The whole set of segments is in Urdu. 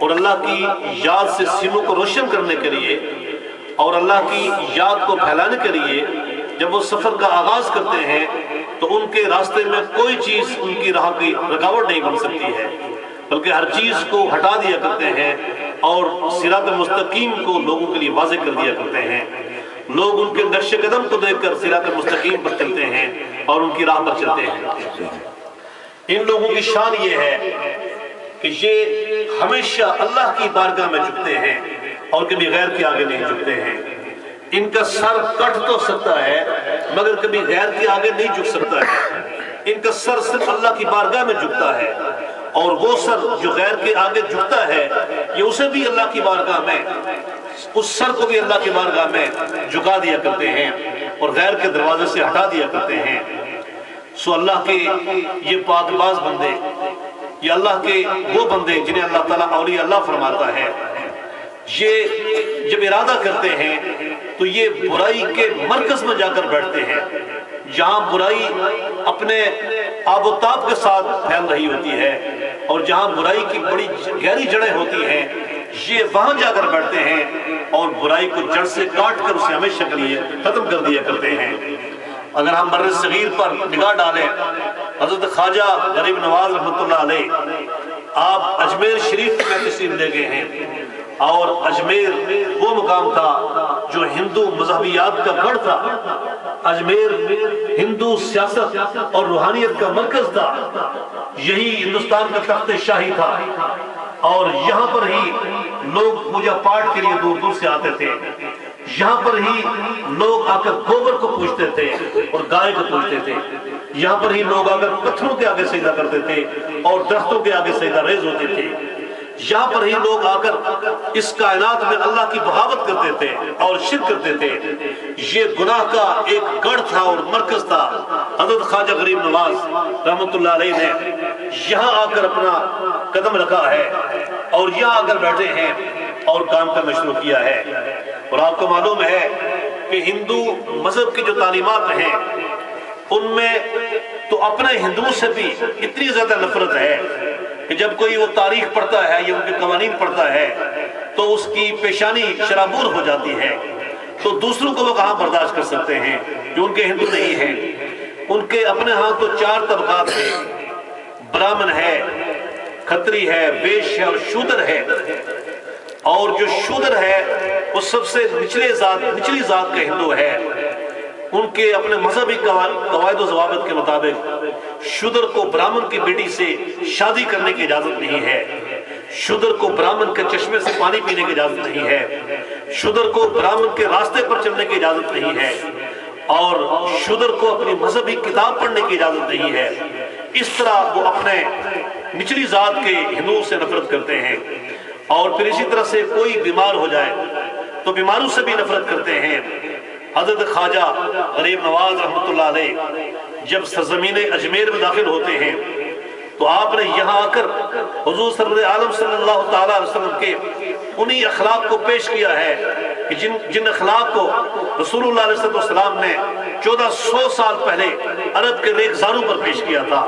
اور اللہ کی یاد سے سینوں کو روشن کرنے کے لیے اور اللہ کی یاد کو پھیلانے کے لیے جب وہ سفر کا آغاز کرتے ہیں تو ان کے راستے میں کوئی چیز ان کی راہ کی رکاوٹ نہیں بن سکتی ہے، بلکہ ہر چیز کو ہٹا دیا کرتے ہیں اور صراط مستقیم کو لوگوں کے لیے واضح کر دیا کرتے ہیں۔ لوگ ان کے نقش قدم کو دیکھ کر صراط مستقیم پر چلتے ہیں اور ان کی راہ پر چلتے ہیں۔ ان لوگوں کی شان یہ ہے کہ یہ ہمیشہ اللہ کی بارگاہ میں جھکتے ہیں اور کبھی غیر کے آگے نہیں جھکتے ہیں۔ ان کا سر کٹ تو سکتا ہے مگر کبھی غیر کے آگے نہیں جھک سکتا ہے۔ ان کا سر صرف اللہ کی بارگاہ میں جھکتا ہے، اور وہ سر جو غیر کے آگے جھکتا ہے یہ اسے بھی اللہ کی بارگاہ میں، اس سر کو بھی اللہ کی بارگاہ میں جھکا دیا کرتے ہیں اور غیر کے دروازے سے ہٹا دیا کرتے ہیں۔ سو اللہ کے یہ پاک باز بندے، یہ اللہ کے وہ بندے جنہیں اللہ تعالیٰ اولیاء اللہ فرماتا ہے، یہ جب ارادہ کرتے ہیں تو یہ برائی کے مرکز میں جا کر بیٹھتے ہیں، جہاں برائی اپنے آب و تاب کے ساتھ پھیل رہی ہوتی ہے اور جہاں برائی کی بڑی گہری جڑیں ہوتی ہیں، یہ وہاں جا کر بیٹھتے ہیں اور برائی کو جڑ سے کاٹ کر اسے ہمیشہ کے لیے ختم کر دیا کرتے ہیں۔ اگر ہم بر صغیر پر نگاہ ڈالیں، حضرت خواجہ غریب نواز رحمۃ اللہ علیہ آپ اجمیر شریف میں تشریف لے گئے ہیں، اور اجمیر وہ مقام تھا جو ہندو مذہبیات کا گڑھ تھا۔ اجمیر ہندو سیاست اور روحانیت کا مرکز تھا، یہی ہندوستان کا تخت شاہی تھا، اور یہاں پر ہی لوگ پوجا پاٹ کے لیے دور دور سے آتے تھے، یہاں پر ہی لوگ آ کر گوبر کو پوجتے تھے اور گائے کو پوجتے تھے، یہاں پر ہی لوگ آ کر پتھروں کے آگے سجدہ کرتے تھے اور درختوں کے آگے سجدہ ریز ہوتے تھے، یہاں پر ہی لوگ آ کر اس کائنات میں اللہ کی بغاوت کرتے تھے اور شرک کرتے تھے۔ یہ گناہ کا ایک گڑھ تھا اور مرکز تھا۔ حضرت خواجہ غریب نواز رحمۃ اللہ علیہ نے یہاں آ کر اپنا قدم رکھا ہے اور یہاں آ کر بیٹھے ہیں اور کام کرنا شروع کیا ہے۔ اور آپ کو معلوم ہے کہ ہندو مذہب کی جو تعلیمات ہیں ان میں تو اپنے ہندوؤں سے بھی اتنی زیادہ نفرت ہے کہ جب کوئی وہ تاریخ پڑھتا ہے یا ان کے قوانین پڑھتا ہے تو اس کی پیشانی شرابور ہو جاتی ہے، تو دوسروں کو وہ کہاں برداشت کر سکتے ہیں جو ان کے ہندو نہیں ہیں۔ ان کے اپنے ہاں تو 4 طبقات ہیں، برامن ہے، کھتری ہے، ویش ہے اور شودر ہے، اور جو شودر ہے وہ سب سے نچلی ذات کا ہندو ہے۔ ان کے اپنے مذہبی قواعد و ضوابط کے مطابق شودر کو برامن کی بیٹی سے شادی کرنے کی اجازت نہیں ہے، شودر کو برامن کے چشمے سے پانی پینے کی اجازت نہیں ہے، شودر کو برامن کے راستے پر چلنے کی اجازت نہیں ہے، اور شودر کو اپنی مذہبی کتاب پڑھنے کی اجازت نہیں ہے۔ اس طرح وہ اپنے نچلی ذات کے ہندوؤں سے نفرت کرتے ہیں، اور پھر اسی طرح سے کوئی بیمار ہو جائے تو بیماروں سے بھی نفرت کرتے ہیں۔ حضرت خواجہ غریب نواز رحمۃ اللہ علیہ جب سرزمین اجمیر میں داخل ہوتے ہیں تو آپ نے یہاں آ کر حضور سرور عالم صلی اللہ تعالیٰ علیہ وسلم کے انہی اخلاق کو پیش کیا ہے کہ جن اخلاق کو رسول اللہ علیہ السلام نے 1400 سال پہلے عرب کے ریگزاروں پر پیش کیا تھا،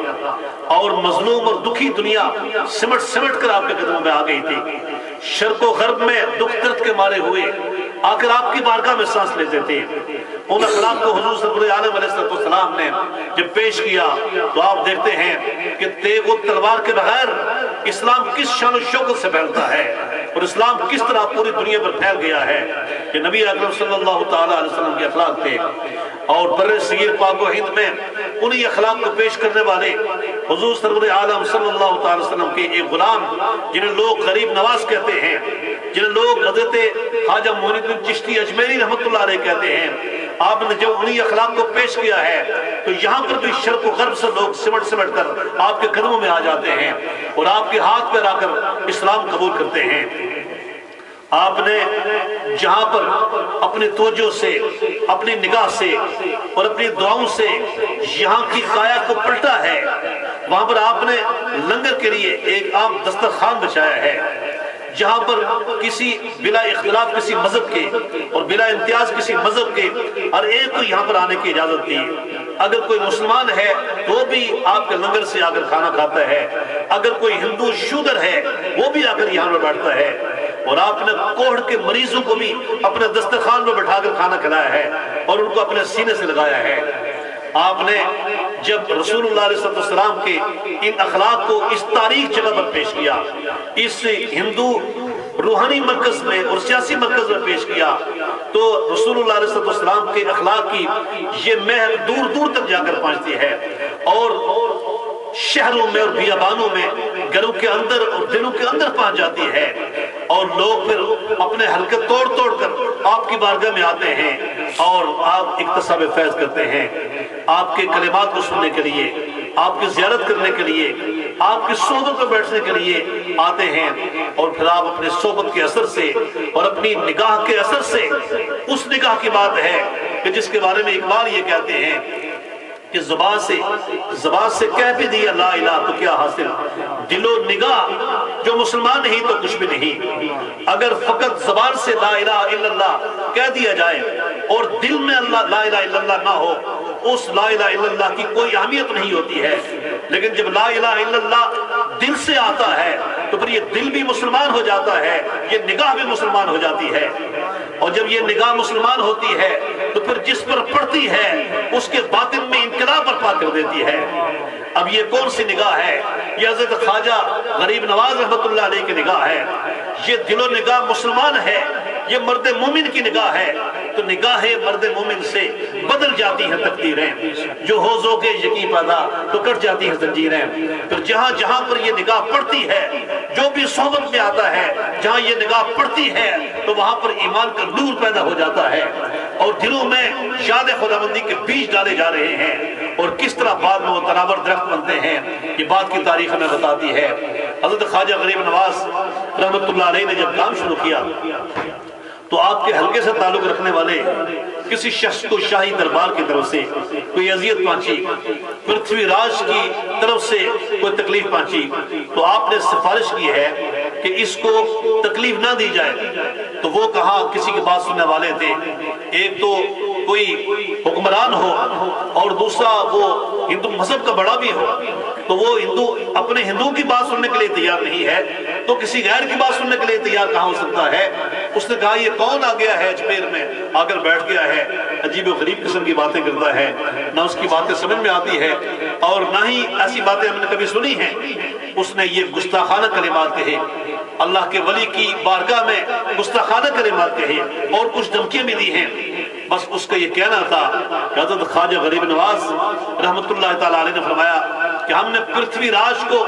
اور مظلوم اور دکھی دنیا سمٹ کر آپ کے قدموں میں آ گئی تھی۔ شرق و غرب میں دکھ درد کے مارے ہوئے آ کر آپ کی بارگاہ میں سانس لیتے تھے۔ ان اخلاق کو حضور صلی اللہ علیہ وسلم نے جب پیش کیا تو آپ دیکھتے ہیں کہ تیغ و تلوار کے بغیر اسلام کس شان و شوکت سے پھیلتا ہے اور اسلام کس طرح پوری دنیا پر پھیل گیا ہے۔ کہ نبی اکرم صلی اللہ تعالیٰ علیہ وسلم کے اخلاق تھے، اور بر صغیر پاک و ہند میں انہی اخلاق کو پیش کرنے والے حضور سرور عالم صلی اللہ تعالیٰ علیہ وسلم کے ایک غلام جنہیں لوگ غریب نواز کہتے ہیں، جنہیں لوگ حضرت خواجہ معین الدین چشتی اجمیری رحمۃ اللہ علیہ کہتے ہیں، آپ نے جب انہی اخلاق کو پیش کیا ہے تو یہاں پر بھی شرق و غرب سے لوگ سمٹ کر آپ کے قدموں میں آ جاتے ہیں اور آپ کے ہاتھ پہ آ کر اسلام قبول کرتے ہیں۔ آپ نے جہاں پر اپنی توجہ سے، اپنی نگاہ سے اور اپنی دعاؤں سے یہاں کی کایا کو پلٹا ہے، وہاں پر آپ نے لنگر کے لیے ایک عام دسترخوان بچھایا ہے، جہاں پر کسی بلا اختلاف کسی مذہب کے اور بلا امتیاز کسی مذہب کے ہر ایک کو یہاں پر آنے کی اجازت دی۔ اگر کوئی مسلمان ہے وہ بھی آپ کے لنگر سے آ کر کھانا کھاتا ہے، اگر کوئی ہندو شودر ہے وہ بھی آ کر یہاں پر بیٹھتا ہے، اور آپ نے کوڑھ کے مریضوں کو بھی اپنے دسترخوان میں بٹھا کر کھانا کھلایا ہے اور ان کو اپنے سینے سے لگایا ہے۔ آپ نے جب رسول اللہ علیہ السلام کے ان اخلاق کو اس تاریخ جگہ پر پیش کیا، اس ہندو روحانی مرکز میں اور سیاسی مرکز میں پیش کیا، تو رسول اللہ علیہ السلام کے اخلاق کی یہ مہک دور دور تک جا کر پہنچتی ہے، اور شہروں میں اور بیابانوں میں گھروں کے اندر اور دلوں کے اندر پہنچ جاتی ہے، اور لوگ پھر اپنے حلقے توڑ توڑ کر آپ کی بارگاہ میں آتے ہیں اور آپ اکتساب فیض کرتے ہیں، آپ کے کلمات کو سننے کے لیے، آپ کی زیارت کرنے کے لیے، آپ کی صحبت میں بیٹھنے کے لیے آتے ہیں، اور پھر آپ اپنے صحبت کے اثر سے اور اپنی نگاہ کے اثر سے، اس نگاہ کی بات ہے کہ جس کے بارے میں اقبال یہ کہتے ہیں کہ زبان سے کہہ بھی دیا لا الہ تو کیا حاصل، دل و نگاہ جو مسلمان نہیں تو کچھ بھی نہیں۔ اگر فقط زبان سے لا الہ الا اللہ کہہ دیا جائے اور دل میں اللہ لا الہ الا اللہ نہ ہو، اس لا الہ الا اللہ کی کوئی اہمیت نہیں ہوتی ہے، لیکن جب لا الہ الا اللہ دل سے آتا ہے تو پھر یہ دل بھی مسلمان ہو جاتا ہے، یہ نگاہ بھی مسلمان ہو جاتی ہے، اور جب یہ نگاہ مسلمان ہوتی ہے تو پھر جس پر پڑتی ہے اس کے باطن میں انقلاب برپا کر دیتی ہے۔ اب یہ کون سی نگاہ ہے؟ یہ حضرت خواجہ غریب نواز رحمۃ اللہ علیہ کی نگاہ ہے، یہ دل و نگاہ مسلمان ہے، یہ مرد مومن کی نگاہ ہے، تو نگاہ مرد مومن سے بدل جاتی ہیں تقدیریں، جو ہو ذوق یقین پیدا تو کٹ جاتی ہیں زنجیریں۔ پھر جہاں جہاں پر یہ نگاہ پڑتی ہے، جو بھی صحبت میں آتا ہے، جہاں یہ نگاہ پڑتی ہے تو وہاں پر ایمان کا نور پیدا ہو جاتا ہے، اور دلوں میں یاد خداوندی کے بیج ڈالے جا رہے ہیں، اور کس طرح بعد میں وہ تناور درخت بنتے ہیں یہ بات کی تاریخ ہمیں بتاتی ہے۔ حضرت خواجہ غریب نواز رحمۃ اللہ علیہ نے جب کام شروع کیا تو آپ کے حلقے سے تعلق رکھنے والے کسی شخص کو شاہی دربار کی طرف سے کوئی اذیت پہنچی، پرتھوی راج کی طرف سے کوئی تکلیف پہنچی، تو آپ نے سفارش کی ہے کہ اس کو تکلیف نہ دی جائے۔ تو وہ کہاں کسی کی بات سننے والے تھے، ایک تو کوئی حکمران ہو اور دوسرا وہ ہندو مذہب کا بڑا بھی ہو، تو وہ اپنے ہندو کی بات سننے کے لیے تیار نہیں ہے تو کسی غیر کی بات سننے کے لیے تیار کہاں ہو سکتا ہے۔ اس نے کہا یہ کون آ گیا ہے اجمیر میں آ کر بیٹھ گیا ہے، عجیب و غریب قسم کی باتیں کرتا ہے، نہ اس کی باتیں سمجھ میں آتی ہے اور نہ ہی ایسی باتیں ہم نے کبھی سنی ہیں۔ اس نے یہ گستاخانہ کلمات کہے، اللہ کے ولی کی بارگاہ میں گستاخانہ کلمات کہے اور کچھ دھمکیاں بھی دی ہیں۔ بس اس کا یہ کہنا تھا کہ حضرت خواجہ غریب نواز رحمت اللہ تعالیٰ علیہ نے فرمایا کہ ہم نے پرتھوی راج کو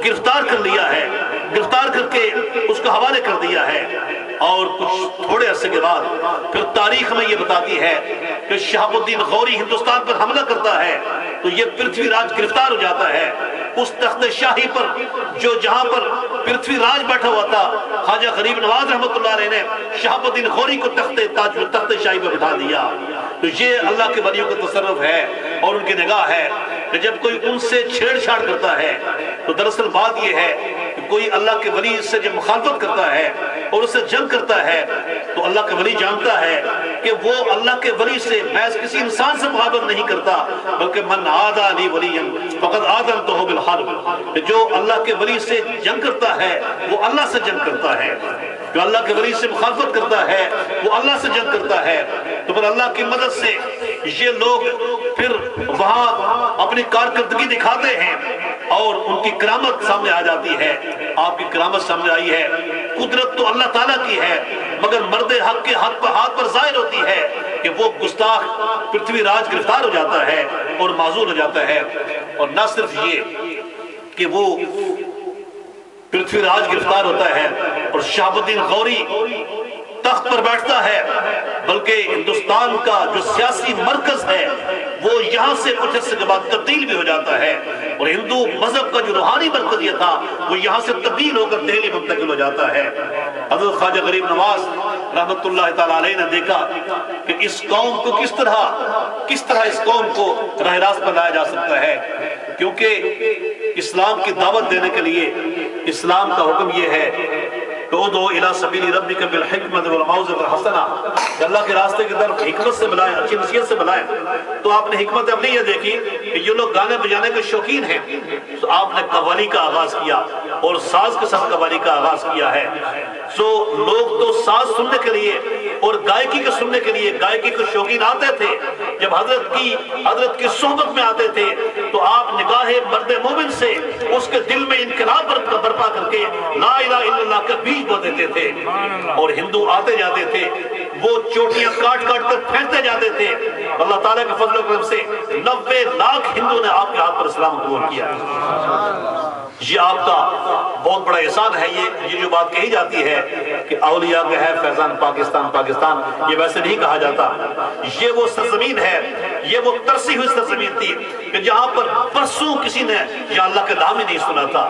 گرفتار کر لیا ہے، گرفتار کر کے اس کو حوالے کر دیا ہے، اور کچھ تھوڑے عرصے کے بعد پھر تاریخ میں یہ بتاتی ہے کہ شہاب الدین غوری ہندوستان پر حملہ کرتا ہے تو یہ پرتھوی راج گرفتار ہو جاتا ہے۔ اس تخت شاہی پر جو جہاں پر پرتھوی راج بیٹھا ہوا تھا، خواجہ غریب نواز رحمۃ اللہ علیہ نے شہاب الدین غوری کو تخت شاہی پر بٹھا دیا۔ تو یہ اللہ کے ولیوں کا تصرف ہے اور ان کی نگاہ ہے کہ جب کوئی ان سے چھیڑ چھاڑ کرتا ہے تو دراصل بات یہ ہے کہ کوئی اللہ کے ولی سے جب مخالفت کرتا ہے اور اس سے جنگ کرتا ہے تو اللہ کے ولی جانتا ہے کہ وہ اللہ کے ولی سے محض کسی انسان سے مخالفت نہیں کرتا، بلکہ من عادی لی ولی فقد آذنتہ بالحرب، جو اللہ کے ولی سے جنگ کرتا ہے وہ اللہ سے جنگ کرتا ہے، جو اللہ کے ولی سے مخالفت کرتا ہے وہ اللہ سے جنگ کرتا ہے۔ تو پھر اللہ کی مدد سے یہ لوگ پھر وہاں اپنی کارکردگی دکھاتے ہیں اور ان کی کرامت سامنے آ جاتی ہے۔ آپ کی کرامت سامنے آئی ہے، قدرت تو اللہ تعالیٰ کی ہے، مگر مرد حق کے ہاتھ پر ظاہر ہوتی ہے کہ وہ گستاخ پرتھوی راج گرفتار ہو جاتا ہے اور معذور ہو جاتا ہے۔ اور نہ صرف یہ کہ وہ پرتھوی راج گرفتار ہوتا ہے اور شہاب الدین غوری تخت پر بیٹھتا ہے، بلکہ ہندوستان کا جو سیاسی مرکز ہے وہ یہاں سے کچھ عرصے کے بعد تبدیل بھی ہو جاتا ہے، اور ہندو مذہب کا جو روحانی مرکز یہ تھا وہ یہاں سے تبدیل ہو کر دہلی منتقل ہو جاتا ہے۔ حضرت خواجہ غریب نواز رحمت اللہ تعالیٰ علیہ نے دیکھا کہ اس قوم کو کس طرح اس قوم کو راہ راست پر لایا جا سکتا ہے، کیونکہ اسلام کی دعوت دینے کے لیے اسلام کا حکم یہ ہے تو دو الی سبیل ربک بالحکمت والموعظۃ الحسنہ، کہ اللہ کے راستے کی طرف حکمت سے بلائیں، اچھی نصیحت سے بلائیں۔ تو آپ نے حکمت اپنی یہ دیکھی کہ یہ لوگ گانے بجانے کے شوقین ہیں، تو آپ نے قوالی کا آغاز کیا اور ساز کے ساتھ قوالی کا آغاز کیا ہے۔ سو لوگ تو ساز سننے کے لیے اور گائکی کے سننے کے لیے گائکی کے شوقین آتے تھے، جب حضرت کی صحبت میں آتے تھے تو آپ نگاہ مرد مومن سے اس کے دل میں انقلاب برپا کر کے لا الہ الا اللہ کا بیج بو دیتے تھے، اور ہندو آتے جاتے تھے، وہ چوٹیاں کاٹ کر پھینکتے جاتے تھے۔ اللہ تعالیٰ کے فضل و کرم سے 90 لاکھ ہندو نے آپ کے ہاتھ پر اسلام قبول کیا۔ یہ آپ کا بہت بڑا احسان ہے۔ یہ جو بات کہی جاتی ہے کہ اولیاء کا ہے فیضان پاکستان، یہ ویسے نہیں کہا جاتا۔ یہ وہ سرزمین ہے، یہ وہ ترسی ہوئی سرزمین تھی کہ جہاں پر برسوں کسی نے یا اللہ کا نام ہی نہیں سنا تھا،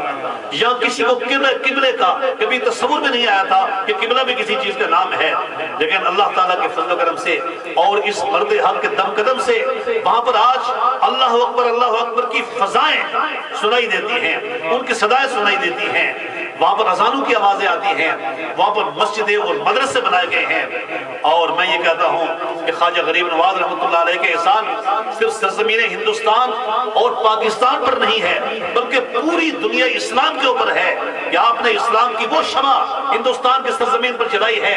یا کسی کو قبلے کا کبھی تصور بھی نہیں آیا تھا کہ قبلہ بھی کسی چیز کا نام ہے، لیکن اللہ تعالیٰ کے فضل و کرم سے اور اس مرد حق کے دم قدم سے وہاں پر آج اللہ اکبر کی فضائیں سنائی دیتی ہیں، ان کی صدائیں سنائی دیتی ہیں، وہاں پر اذانوں کی آوازیں آتی ہیں، وہاں پر مسجدیں اور مدرسے بنائے گئے ہیں۔ اور میں یہ کہتا ہوں کہ خواجہ غریب نواز رحمۃ اللہ علیہ کے احسان صرف سرزمین ہندوستان اور پاکستان پر نہیں ہے، بلکہ پوری دنیا اسلام کے اوپر ہے کہ آپ نے اسلام کی وہ شمع ہندوستان کی سرزمین پر چلائی ہے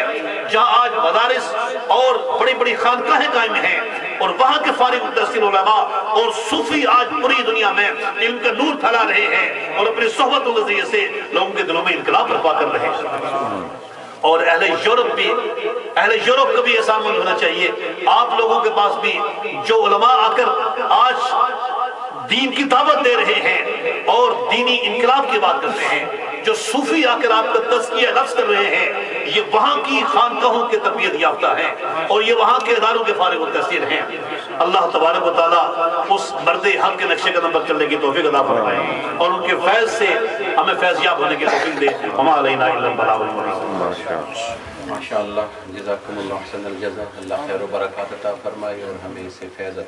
جہاں آج مدارس اور بڑی بڑی خانقاہیں قائم ہیں، اور وہاں کے فارغ التحصیل علماء اور صوفی آج پوری دنیا میں علم کا نور پھیلا رہے ہیں اور اپنی صحبت و نظریے سے لوگوں کے دلوں میں انقلاب برپا کر رہے ہیں۔ اور اہل یورپ کا بھی احسان مند ہونا چاہیے، آپ لوگوں کے پاس بھی جو علماء آ کر آج دین کی دعوت دے رہے ہیں اور دینی انقلاب کی بات کرتے ہیں، جو صوفی آ کر آپ کا تزکیہ نفس کر رہے ہیں، یہ وہاں کی خانقاہوں کے تربیت یافتہ ہیں اور یہ وہاں کے اداروں کے فارغ التحصیل ہیں۔ اللہ تبارک و تعالیٰ اس مرد حق کے نقشے قدم پر چلنے کی توفیق عطا فرمائے اور ان کے فیض سے ہمیں فیض یاب ہونے کی توفیق دے۔ وما علینا الا البلاغ المبین۔ ماشاءاللہ، جزاکم اللہ حسن الجزا، اللہ خیر و برکات عطا فرمائے اور ہمیں اس سے فیض